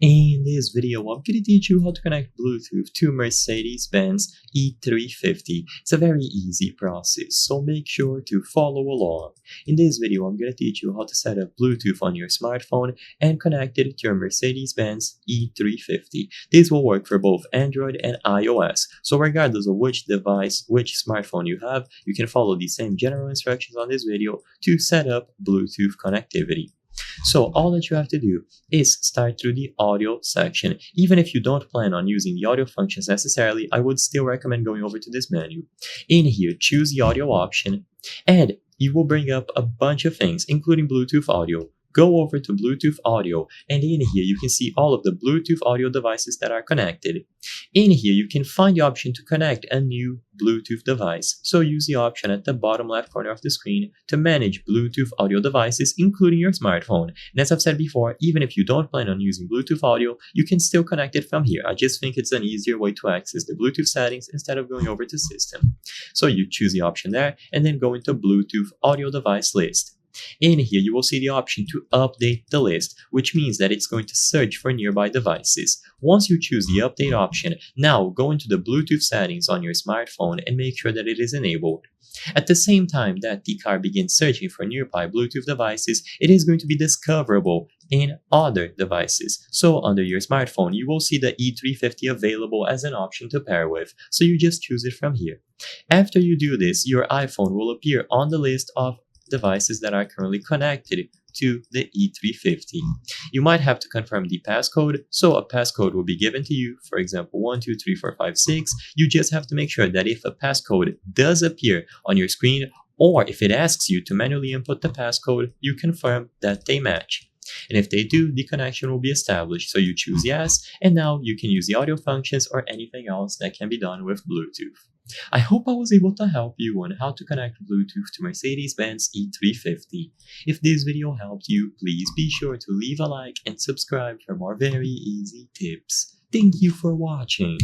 In this video, I'm going to teach you how to connect Bluetooth to Mercedes-Benz E350. It's a very easy process, so make sure to follow along. In this video, I'm going to teach you how to set up Bluetooth on your smartphone and connect it to your Mercedes-Benz E350. This will work for both Android and iOS, so regardless of which device, which smartphone you have, you can follow the same general instructions on this video to set up Bluetooth connectivity. So all that you have to do is start through the audio section. Even if you don't plan on using the audio functions necessarily, I would still recommend going over to this menu. In here, choose the audio option, and you will bring up a bunch of things, including Bluetooth audio. Go over to Bluetooth audio, and in here you can see all of the Bluetooth audio devices that are connected. In here you can find the option to connect a new Bluetooth device, so use the option at the bottom left corner of the screen to manage Bluetooth audio devices, including your smartphone. And as I've said before, even if you don't plan on using Bluetooth audio, you can still connect it from here. I just think it's an easier way to access the Bluetooth settings instead of going over to System. So you choose the option there, and then go into Bluetooth audio device list. In here, you will see the option to update the list, which means that it's going to search for nearby devices. Once you choose the update option, now go into the Bluetooth settings on your smartphone and make sure that it is enabled. At the same time that the car begins searching for nearby Bluetooth devices, it is going to be discoverable in other devices. So under your smartphone, you will see the E350 available as an option to pair with, so you just choose it from here. After you do this, your iPhone will appear on the list of devices that are currently connected to the E350. You might have to confirm the passcode, so a passcode will be given to you, for example 123456. You just have to make sure that if a passcode does appear on your screen, or if it asks you to manually input the passcode, you confirm that they match. And if they do, the connection will be established, so you choose yes, and now you can use the audio functions or anything else that can be done with Bluetooth. I hope I was able to help you on how to connect Bluetooth to Mercedes-Benz E350. If this video helped you, please be sure to leave a like and subscribe for more very easy tips. Thank you for watching.